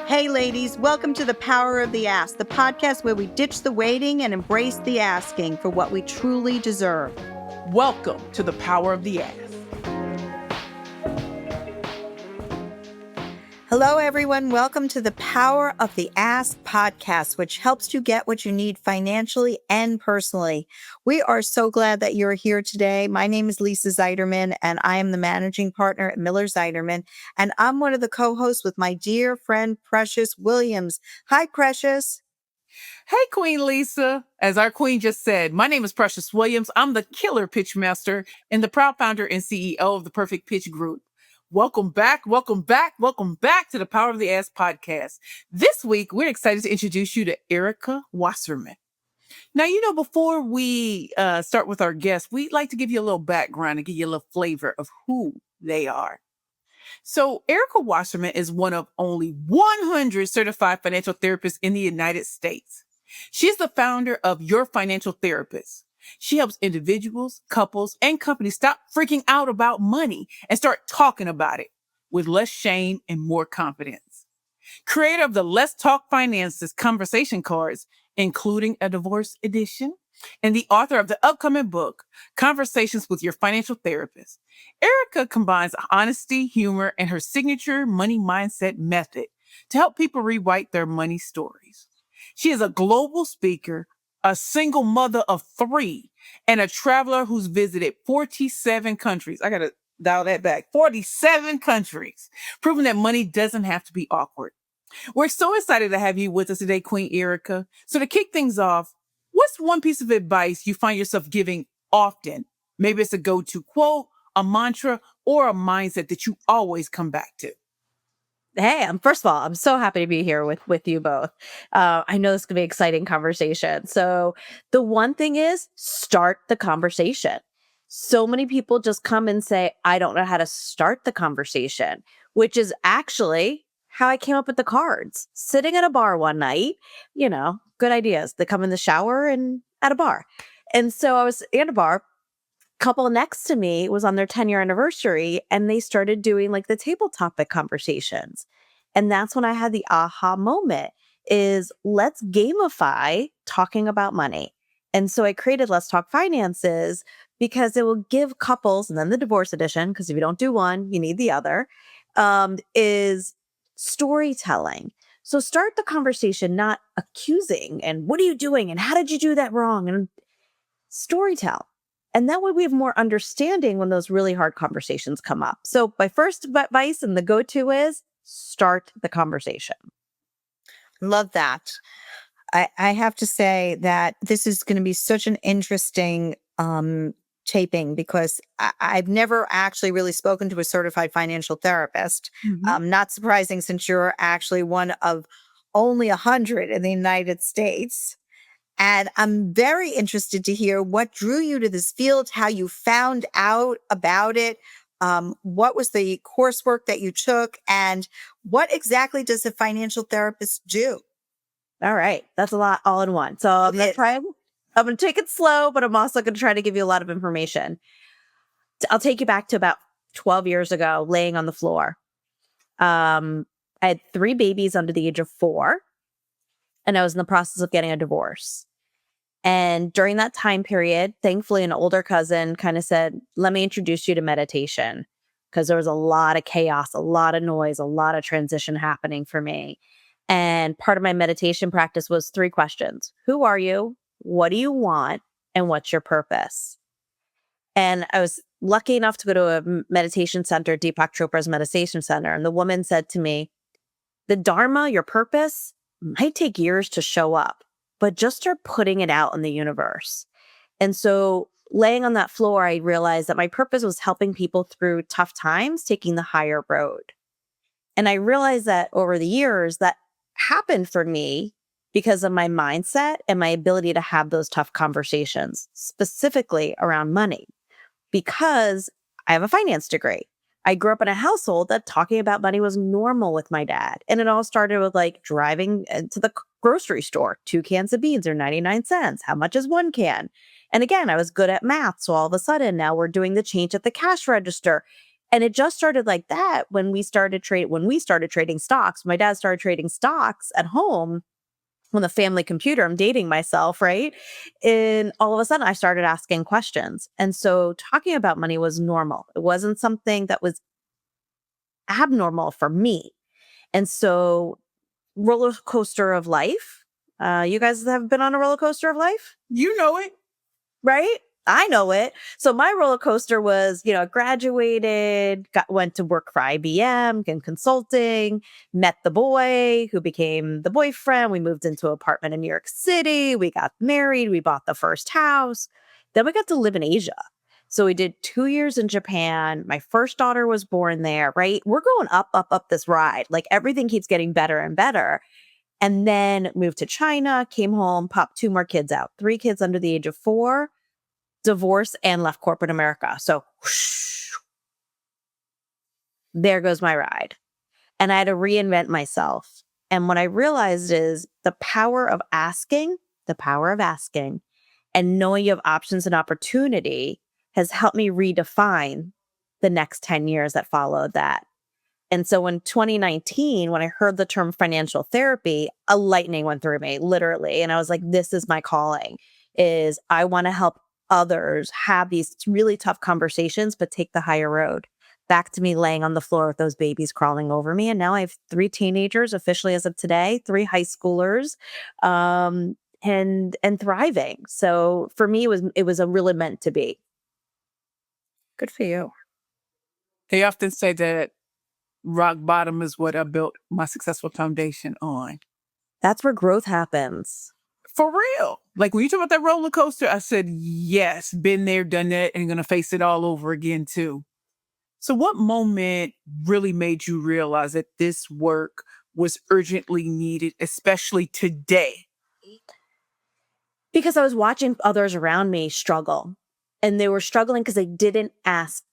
Hey, ladies, welcome to The Power of the Ask, the podcast where we ditch the waiting and embrace the asking for what we truly deserve. Welcome to The Power of the Ask. Hello, everyone. Welcome to The Power of the Ask podcast, which helps you get what you need financially and personally. We are so glad that you're here today. My name is Lisa Zeiderman, and I am the managing partner at Miller Zeiderman, and I'm one of the co-hosts with my dear friend, Precious Williams. Hi, Precious. Hey, Queen Lisa. As our queen just said, my name is Precious Williams. I'm the killer pitch master and the proud founder and CEO of the Perfect Pitch Group. Welcome back to the Power of the Ask podcast. This week, we're excited to introduce you to Erika Wasserman. Now, before we start with our guests, we'd like to give you a little background and give you a little flavor of who they are. So Erika Wasserman is one of only 100 certified financial therapists in the United States. She's the founder of Your Financial Therapist. She helps individuals, couples, and companies stop freaking out about money and start talking about it with less shame and more confidence. Creator of the Let's Talk Finances conversation cards, including a divorce edition, and the author of the upcoming book, Conversations with Your Financial Therapist. Erika combines honesty, humor, and her signature money mindset method to help people rewrite their money stories. She is a global speaker, a single mother of 3, and a traveler who's visited 47 countries. I got to dial that back. 47 countries, proving that money doesn't have to be awkward. We're so excited to have you with us today, Queen Erika. So to kick things off, what's one piece of advice you find yourself giving often? Maybe it's a go-to quote, a mantra, or a mindset that you always come back to. Hey, first of all, I'm so happy to be here with you both. I know this is going to be an exciting conversation. So the one thing is start the conversation. So many people just come and say, I don't know how to start the conversation, which is actually how I came up with the cards. Sitting at a bar one night, good ideas. They come in the shower and at a bar. And so I was at a bar. Couple next to me was on their 10-year anniversary, and they started doing like the table topic conversations. And that's when I had the aha moment is let's gamify talking about money. And so I created Let's Talk Finances because it will give couples, and then the divorce edition, because if you don't do one, you need the other, is storytelling. So start the conversation, not accusing and what are you doing? And how did you do that wrong? And storytell. And that way we have more understanding when those really hard conversations come up. So my first advice and the go-to is start the conversation. Love that. I have to say that this is going to be such an interesting taping because I've never actually really spoken to a certified financial therapist. Not surprising since you're actually one of only 100 in the United States. And I'm very interested to hear what drew you to this field, how you found out about it, what was the coursework that you took, and what exactly does a financial therapist do? All right. That's a lot all in one. So I'm going to take it slow, but I'm also going to try to give you a lot of information. I'll take you back to about 12 years ago, laying on the floor. I had 3 babies under the age of 4, and I was in the process of getting a divorce. And during that time period, thankfully, an older cousin kind of said, let me introduce you to meditation, because there was a lot of chaos, a lot of noise, a lot of transition happening for me. And part of my meditation practice was 3 questions. Who are you? What do you want? And what's your purpose? And I was lucky enough to go to a meditation center, Deepak Chopra's meditation center. And the woman said to me, the Dharma, your purpose, might take years to show up, but just start putting it out in the universe. And so laying on that floor, I realized that my purpose was helping people through tough times, taking the higher road. And I realized that over the years that happened for me because of my mindset and my ability to have those tough conversations, specifically around money, because I have a finance degree. I grew up in a household that talking about money was normal with my dad. And it all started with like driving to the grocery store. 2 cans of beans are 99 cents. How much is 1 can? And again, I was good at math. So all of a sudden now we're doing the change at the cash register. And it just started like that when we started trading stocks. My dad started trading stocks at home on the family computer. I'm dating myself, right? And all of a sudden I started asking questions. And so talking about money was normal. It wasn't something that was abnormal for me. And so roller coaster of life. You guys have been on a roller coaster of life? You know it. Right? I know it. So my roller coaster was, graduated, went to work for IBM in consulting, met the boy who became the boyfriend. We moved into an apartment in New York City. We got married. We bought the first house. Then we got to live in Asia. So we did 2 years in Japan. My first daughter was born there, right? We're going up, up, up this ride. Like everything keeps getting better and better. And then moved to China, came home, popped 2 more kids out, 3 kids under the age of 4, divorced, and left corporate America. So whoosh, there goes my ride. And I had to reinvent myself. And what I realized is the power of asking and knowing you have options and opportunity has helped me redefine the next 10 years that followed that. And so in 2019, when I heard the term financial therapy, a lightning went through me, literally. And I was like, this is my calling, is I want to help others have these really tough conversations, but take the higher road. Back to me laying on the floor with those babies crawling over me. And now I have 3 teenagers officially as of today, 3 high schoolers, and thriving. So for me, it was a really meant to be. Good for you. They often say that rock bottom is what I built my successful foundation on. That's where growth happens. For real. Like when you talk about that roller coaster, I said, yes, been there, done that, and going to face it all over again too. So what moment really made you realize that this work was urgently needed, especially today? Because I was watching others around me struggle, and they were struggling because they didn't ask.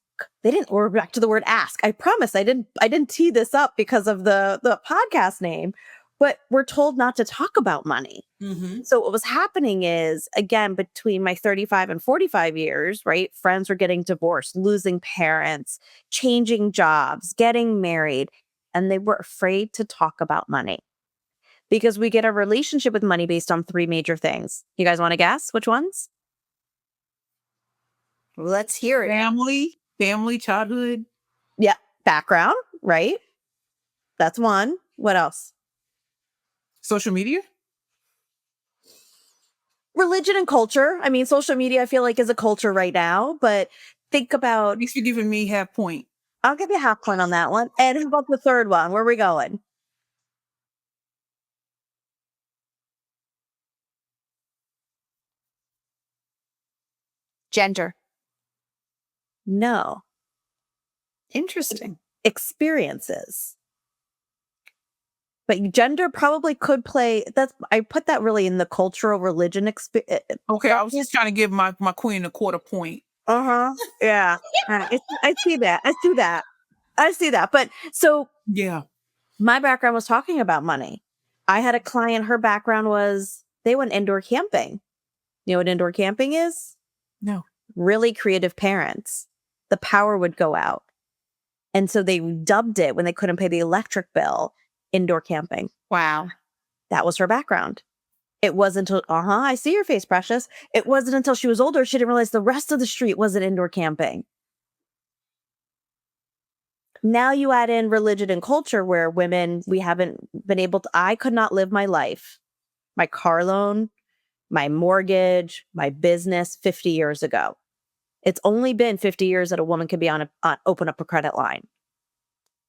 We're back to the word ask. I promise I didn't tee this up because of the podcast name, but we're told not to talk about money. Mm-hmm. So what was happening is, again, between my 35 and 45 years, right? Friends were getting divorced, losing parents, changing jobs, getting married, and they were afraid to talk about money. Because we get a relationship with money based on 3 major things. You guys want to guess which ones? Let's hear it. Family, childhood. Yeah. Background, right? That's one. What else? Social media? Religion and culture. I mean, social media, I feel like, is a culture right now, but think about... At least you're giving me half point. I'll give you a half point on that one. And how about the third one? Where are we going? Gender. No. Interesting. Experiences. But gender probably could play. I put that really in the cultural religion. Okay, I was just trying to give my queen a quarter point. Yeah. I see that. I see that. But so Yeah. my background was talking about money. I had a client, her background was they went indoor camping. You know what indoor camping is? No. Really creative parents. The power would go out. And so they dubbed it, when they couldn't pay the electric bill, indoor camping. Wow. That was her background. It wasn't until, I see your face, Precious. It wasn't until she was older, she didn't realize the rest of the street wasn't indoor camping. Now you add in religion and culture where women, we haven't been able to, I could not live my life, my car loan, my mortgage, my business 50 years ago. It's only been 50 years that a woman can be open up a credit line.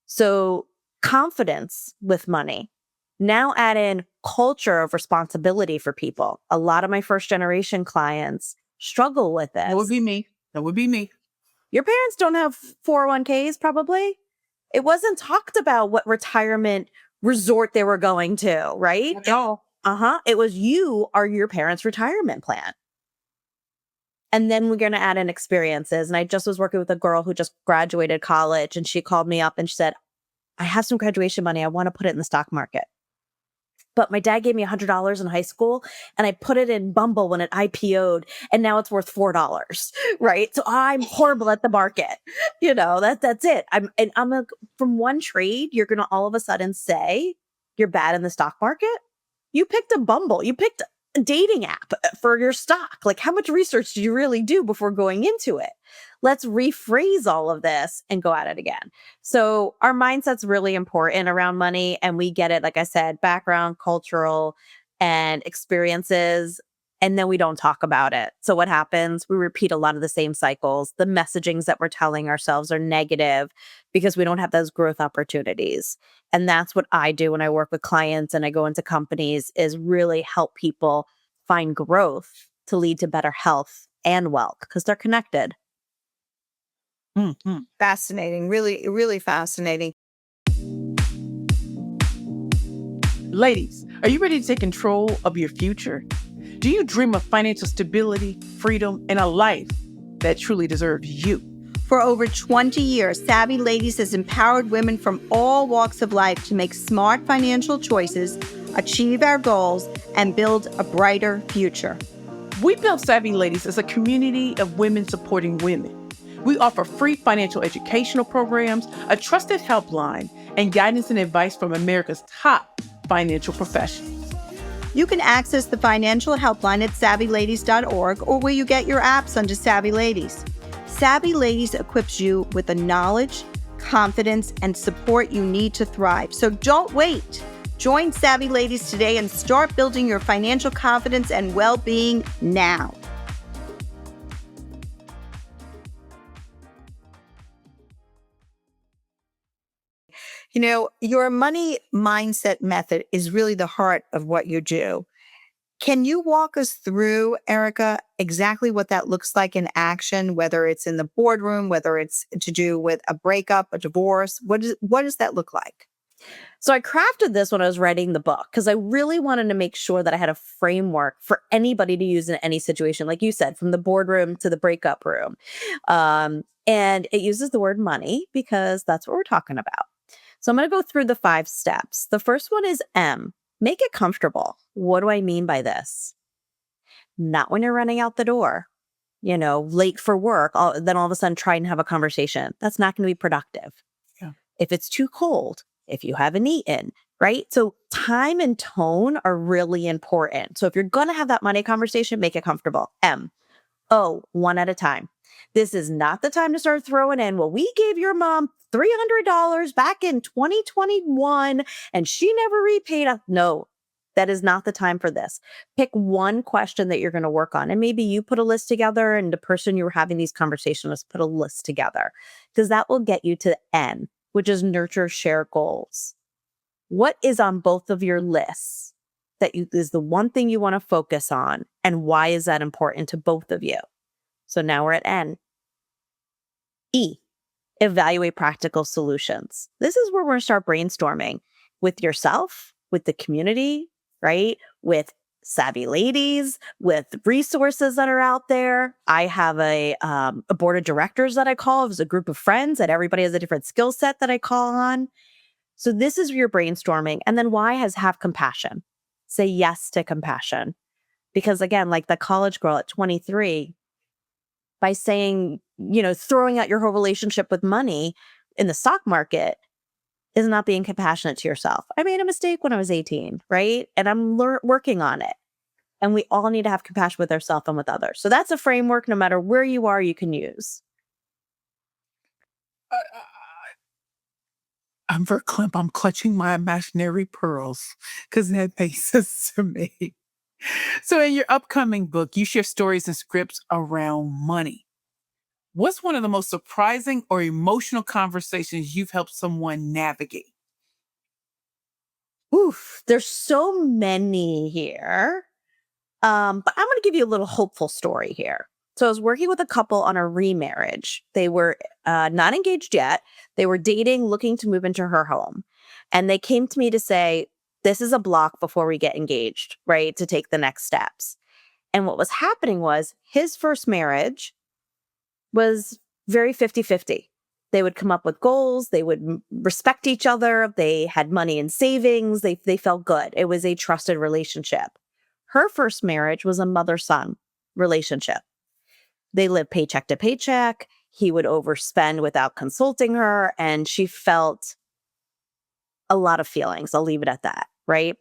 So confidence with money. Now add in culture of responsibility for people. A lot of my first generation clients struggle with this. That would be me. Your parents don't have 401ks, probably. It wasn't talked about what retirement resort they were going to, right? No. It was you are your parents' retirement plan. And then we're going to add in experiences. And I just was working with a girl who just graduated college, and she called me up and she said, I have some graduation money. I want to put it in the stock market. but my dad gave me $100 in high school and I put it in Bumble when it IPO'd and now it's worth $4, right? So I'm horrible at the market. That's it. From one trade, you're going to all of a sudden say you're bad in the stock market. You picked a Bumble. You picked a dating app for your stock. Like, how much research do you really do before going into it? Let's rephrase all of this and go at it again. So our mindset's really important around money. And we get it, like I said, background, cultural, and experiences. And then we don't talk about it. So what happens? We repeat a lot of the same cycles. The messagings that we're telling ourselves are negative because we don't have those growth opportunities. And that's what I do when I work with clients and I go into companies, is really help people find growth to lead to better health and wealth, because they're connected. Mm-hmm. Fascinating. Really, really fascinating. Ladies, are you ready to take control of your future? Do you dream of financial stability, freedom, and a life that truly deserves you? For over 20 years, Savvy Ladies has empowered women from all walks of life to make smart financial choices, achieve our goals, and build a brighter future. We built Savvy Ladies as a community of women supporting women. We offer free financial educational programs, a trusted helpline, and guidance and advice from America's top financial professionals. You can access the financial helpline at savvyladies.org or where you get your apps under Savvy Ladies. Savvy Ladies equips you with the knowledge, confidence, and support you need to thrive. So don't wait. Join Savvy Ladies today and start building your financial confidence and well-being now. Your money mindset method is really the heart of what you do. Can you walk us through, Erika, exactly what that looks like in action, whether it's in the boardroom, whether it's to do with a breakup, a divorce? What does that look like? So I crafted this when I was writing the book because I really wanted to make sure that I had a framework for anybody to use in any situation, like you said, from the boardroom to the breakup room. And it uses the word money because that's what we're talking about. So I'm going to go through the 5 steps. The first one is M, make it comfortable. What do I mean by this? Not when you're running out the door, late for work, then all of a sudden try and have a conversation. That's not going to be productive. Yeah. If it's too cold, if you haven't eaten, right? So time and tone are really important. So if you're going to have that money conversation, make it comfortable. M. O, one at a time. This is not the time to start throwing in, well, we gave your mom $300 back in 2021 and she never repaid us. No, that is not the time for this. Pick one question that you're going to work on. And maybe you put a list together and the person you're having these conversations with put a list together, because that will get you to N, which is nurture, share goals. What is on both of your lists is the one thing you want to focus on? And why is that important to both of you? So now we're at N. E, evaluate practical solutions. This is where we're going to start brainstorming with yourself, with the community, right? With Savvy Ladies, with resources that are out there. I have a board of directors that I call. It's a group of friends that everybody has a different skill set that I call on. So this is your brainstorming. And then Y has have compassion. Say yes to compassion. Because again, like the college girl at 23, by saying, throwing out your whole relationship with money in the stock market is not being compassionate to yourself. I made a mistake when I was 18, right? And I'm working on it. And we all need to have compassion with ourselves and with others. So that's a framework, no matter where you are, you can use. I'm verklempt. I'm clutching my imaginary pearls because that makes sense to me. So in your upcoming book, you share stories and scripts around money. What's one of the most surprising or emotional conversations you've helped someone navigate? Oof, there's so many here. But I'm going to give you a little hopeful story here. So I was working with a couple on a remarriage. They were not engaged yet. They were dating, looking to move into her home. And they came to me to say, this is a block before we get engaged, right? To take the next steps. And what was happening was his first marriage was very 50-50. They would come up with goals. They would respect each other. They had money in savings. They felt good. It was a trusted relationship. Her first marriage was a mother-son relationship. They lived paycheck to paycheck. He would overspend without consulting her, and she felt a lot of feelings. I'll leave it at that, right?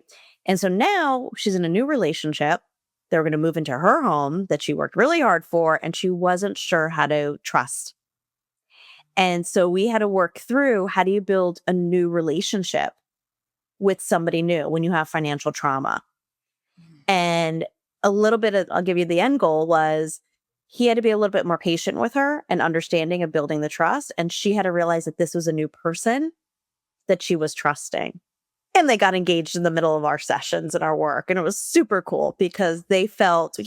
And so now she's in a new relationship. They're going to move into her home that she worked really hard for, and she wasn't sure how to trust. And so we had to work through, how do you build a new relationship with somebody new when you have financial trauma? And a little bit of, I'll give you the end goal, was he had to be a little bit more patient with her and understanding of building the trust. And she had to realize that this was a new person that she was trusting. And they got engaged in the middle of our sessions and our work. And it was super cool because they felt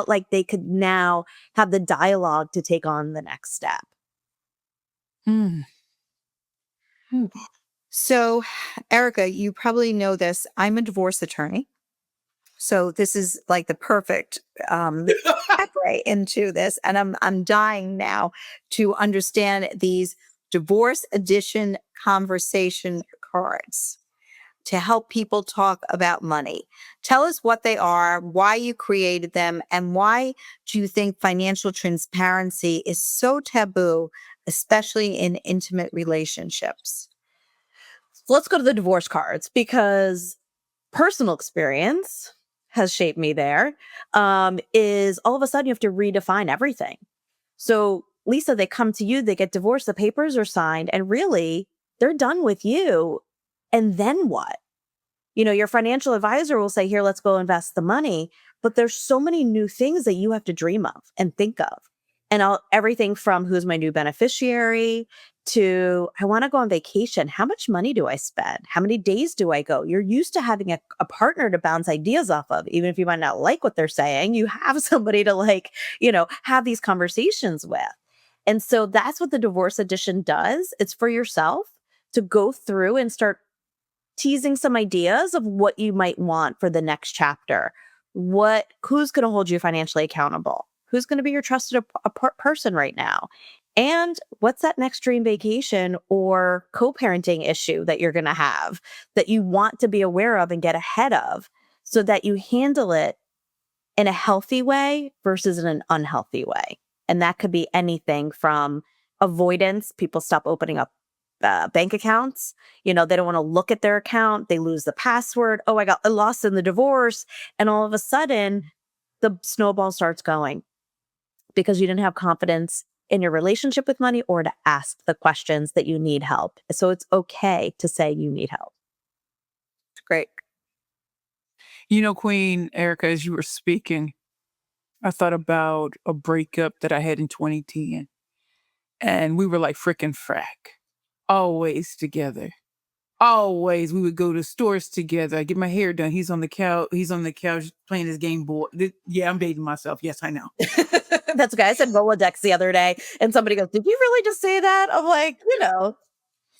like they could now have the dialogue to take on the next step. Mm. So, Erika, you probably know this. I'm a divorce attorney. So this is like the perfect segue into this. And I'm dying now to understand these divorce edition conversation cards to help people talk about money. Tell us what they are, why you created them, and why do you think financial transparency is so taboo, especially in intimate relationships? Let's go to the divorce cards, because personal experience has shaped me there. Is all of a sudden you have to redefine everything. So, Lisa, they come to you, they get divorced, the papers are signed, and really they're done with you. And then what? Your financial advisor will say, here, let's go invest the money. But there's so many new things that you have to dream of and think of. And everything from who's my new beneficiary to, I want to go on vacation. How much money do I spend? How many days do I go? You're used to having a partner to bounce ideas off of. Even if you might not like what they're saying, you have somebody to have these conversations with. And so that's what the divorce edition does. It's for yourself to go through and start teasing some ideas of what you might want for the next chapter. Who's going to hold you financially accountable? Who's going to be your trusted person right now? And what's that next dream vacation or co-parenting issue that you're going to have that you want to be aware of and get ahead of, so that you handle it in a healthy way versus in an unhealthy way? And that could be anything from avoidance. People stop opening up bank accounts. They don't want to look at their account. They lose the password. Oh, I got lost in the divorce. And all of a sudden, the snowball starts going because you didn't have confidence in your relationship with money or to ask the questions that you need help. So it's okay to say you need help. Great. Queen Erika, as you were speaking, I thought about a breakup that I had in 2010. And we were like frickin' frack. Always together. Always. We would go to stores together. I get my hair done. He's on the couch. He's on the couch playing his Game Boy. Yeah, I'm dating myself. Yes, I know. That's okay. I said Rolodex the other day, and somebody goes, "Did you really just say that?" I'm like,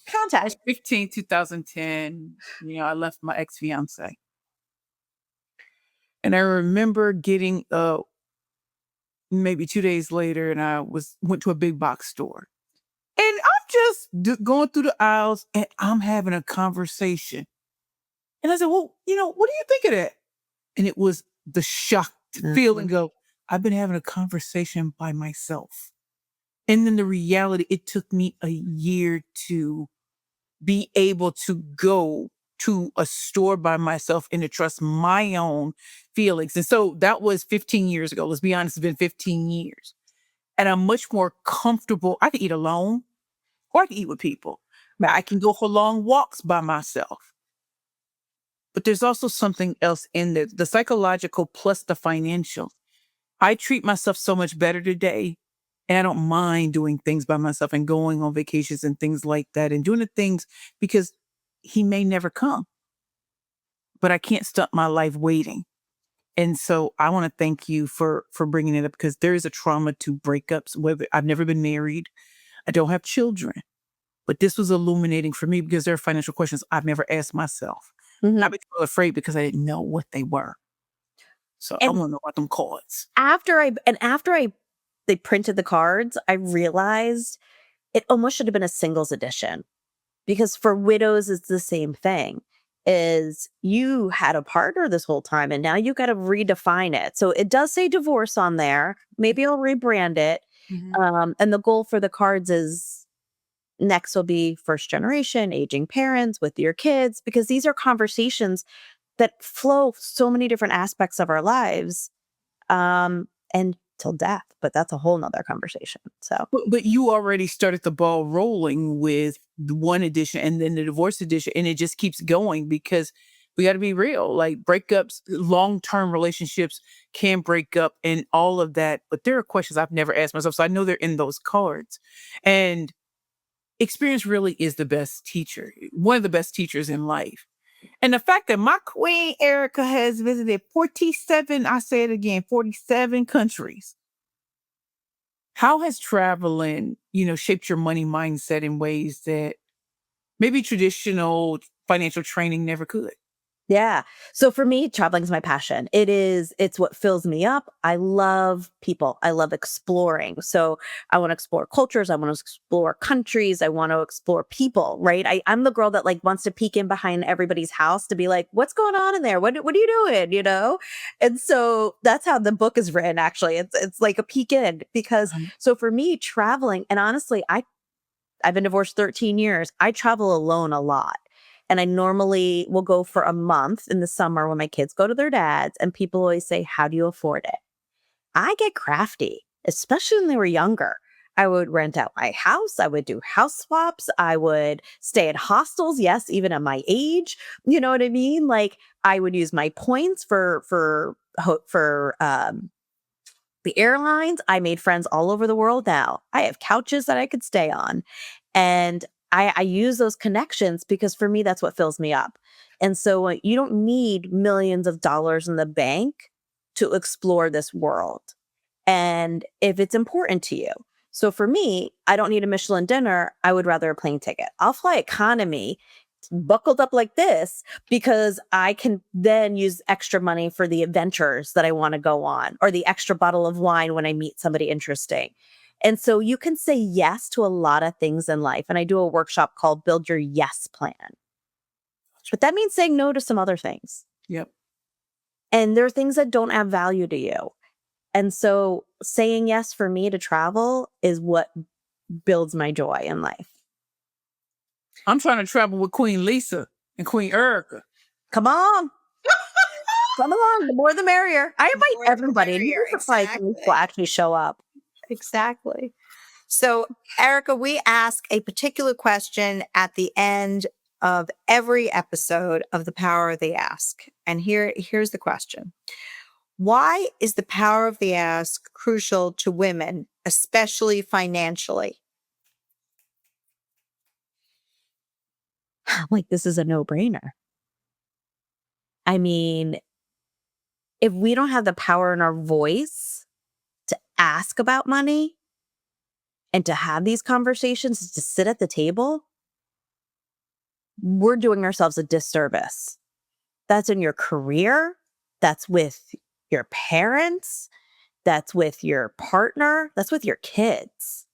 contact. 2010. I left my ex-fiance. And I remember getting maybe 2 days later, and I went to a big box store. And I'm just going through the aisles, and I'm having a conversation. And I said, well, what do you think of that? And it was the shocked feeling of, I've been having a conversation by myself. And then the reality, it took me a year to be able to go to a store by myself and to trust my own feelings. And so that was 15 years ago. Let's be honest, it's been 15 years. And I'm much more comfortable. I can eat alone or I can eat with people. I can go for long walks by myself. But there's also something else in there, the psychological plus the financial. I treat myself so much better today. And I don't mind doing things by myself and going on vacations and things like that and doing the things because he may never come. But I can't stop my life waiting. And so I want to thank you for bringing it up, because there is a trauma to breakups. Whether I've never been married, I don't have children, but this was illuminating for me because there are financial questions I've never asked myself. I became afraid because I didn't know what they were. So I want to know about them cards. After they printed the cards, I realized it almost should have been a singles edition, because for widows, it's the same thing. Is you had a partner this whole time and now you got to redefine it. So it does say divorce on there. Maybe I'll rebrand it. And the goal for the cards is next will be first generation, aging parents with your kids, because these are conversations that flow so many different aspects of our lives, and till death. But that's a whole nother conversation. So But you already started the ball rolling with the one edition and then the divorce edition, and it just keeps going because we got to be real. Like breakups, long-term relationships can break up and all of that. But there are questions I've never asked myself. So I know they're in those cards. And experience really is the best teacher, one of the best teachers in life. And the fact that my queen Erika has visited 47, I say it again, 47 countries. How has traveling, shaped your money mindset in ways that maybe traditional financial training never could? yeah. So for me, traveling is my passion. It's what fills me up. I love people. I love exploring. So I want to explore cultures. I want to explore countries. I want to explore people, right? I'm the girl that like wants to peek in behind everybody's house to be like, what's going on in there? What are you doing? And so that's how the book is written. Actually, it's like a peek in, because so for me, traveling, and honestly, I've been divorced 13 years. I travel alone a lot. And I normally will go for a month in the summer when my kids go to their dads, and people always say, how do you afford it? I get crafty, especially when they were younger. I would rent out my house. I would do house swaps. I would stay at hostels. Yes, even at my age, you know what I mean? Like I would use my points for the airlines. I made friends all over the world now. I have couches that I could stay on. And I use those connections because for me, that's what fills me up. And so you don't need millions of dollars in the bank to explore this world. And if it's important to you. So for me, I don't need a Michelin dinner. I would rather a plane ticket. I'll fly economy buckled up like this because I can then use extra money for the adventures that I want to go on, or the extra bottle of wine when I meet somebody interesting. And so you can say yes to a lot of things in life. And I do a workshop called Build Your Yes Plan. But that means saying no to some other things. Yep. And there are things that don't add value to you. And so saying yes for me to travel is what builds my joy in life. I'm trying to travel with Queen Lisa and Queen Erika. Come on. Come along. The more the merrier. I invite everybody. And you're surprised when people actually show up. Exactly. So, Erika, we ask a particular question at the end of every episode of The Power of the Ask. And here's the question. Why is the power of the ask crucial to women, especially financially? Like, this is a no-brainer. I mean, if we don't have the power in our voice to ask about money and to have these conversations, to sit at the table, we're doing ourselves a disservice. That's in your career. That's with your parents. That's with your partner. That's with your kids,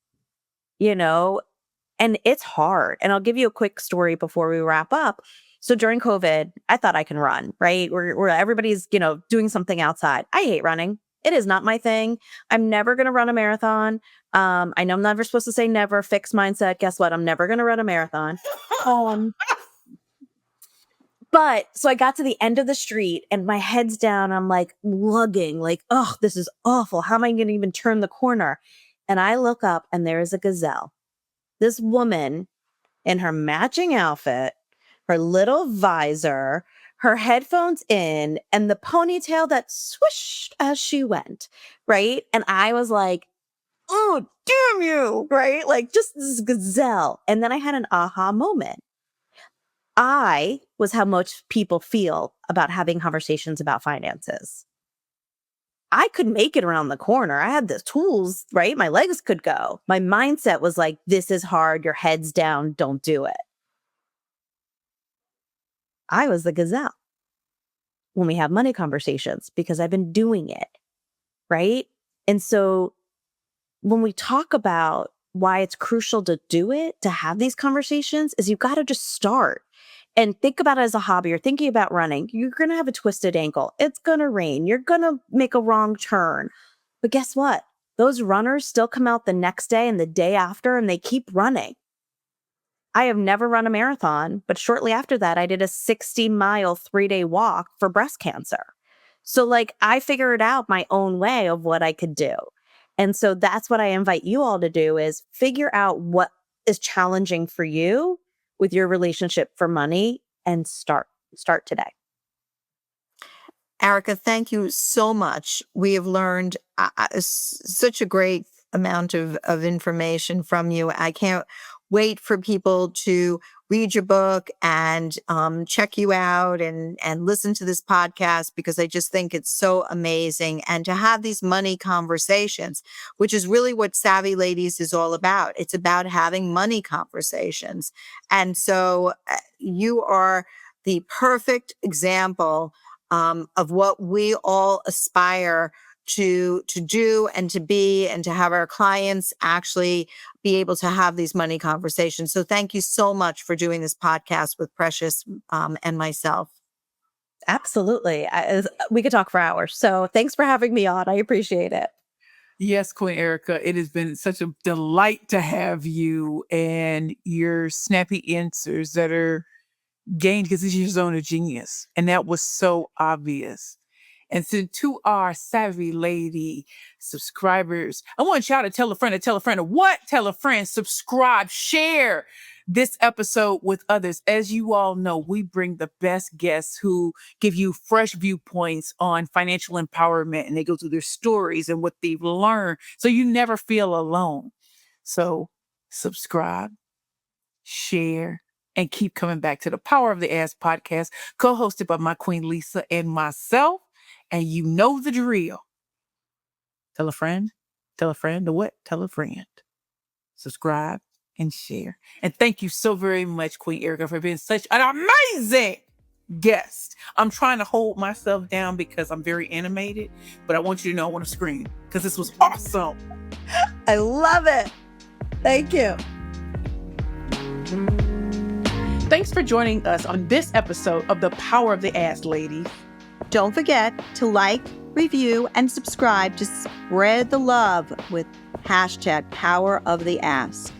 and it's hard. And I'll give you a quick story before we wrap up. So during COVID, I thought I can run, right? Where everybody's, doing something outside. I hate running. It is not my thing. I'm never going to run a marathon. I know I'm never supposed to say never, fixed mindset. Guess what? I'm never going to run a marathon. But so I got to the end of the street and my head's down. I'm like lugging, like, oh, this is awful. How am I going to even turn the corner? And I look up and there is a gazelle. This woman in her matching outfit, her little visor, her headphones in, and the ponytail that swished as she went, right? And I was like, oh, damn you, right? Like just this gazelle. And then I had an aha moment. I was how much people feel about having conversations about finances. I could make it around the corner. I had the tools, right? My legs could go. My mindset was like, this is hard. Your head's down. Don't do it. I was the gazelle when we have money conversations because I've been doing it, right? And so when we talk about why it's crucial to do it, to have these conversations, is you've got to just start and think about it as a hobby. You're thinking about running. You're going to have a twisted ankle. It's going to rain. You're going to make a wrong turn. But guess what? Those runners still come out the next day and the day after, and they keep running. I have never run a marathon, but shortly after that, I did a 60-mile 3-day walk for breast cancer. So like I figured out my own way of what I could do. And so that's what I invite you all to do, is figure out what is challenging for you with your relationship for money and start today. Erika, thank you so much. We have learned such a great amount of information from you. I can't wait for people to read your book and check you out and listen to this podcast, because I just think it's so amazing. And to have these money conversations, which is really what Savvy Ladies is all about. It's about having money conversations. And so you are the perfect example of what we all aspire to do and to be, and to have our clients actually be able to have these money conversations. So thank you so much for doing this podcast with Precious and myself. Absolutely. We could talk for hours. So thanks for having me on. I appreciate it. Yes, Queen Erika, it has been such a delight to have you and your snappy answers that are gained because it's your zone of genius. And that was so obvious. And so to our Savvy Lady subscribers, I want y'all to tell a friend to tell a friend. What? Tell a friend, subscribe, share this episode with others. As you all know, we bring the best guests who give you fresh viewpoints on financial empowerment, and they go through their stories and what they've learned, so you never feel alone. So subscribe, share, and keep coming back to the Power of the Ass podcast, co-hosted by my Queen Lisa and myself. And you know the drill. Tell a friend, the what? Tell a friend. Subscribe and share. And thank you so very much, Queen Erika, for being such an amazing guest. I'm trying to hold myself down because I'm very animated, but I want you to know I want to scream because this was awesome. I love it. Thank you. Thanks for joining us on this episode of The Power of the Ass, ladies. Don't forget to like, review, and subscribe to spread the love with #PowerOfTheAss.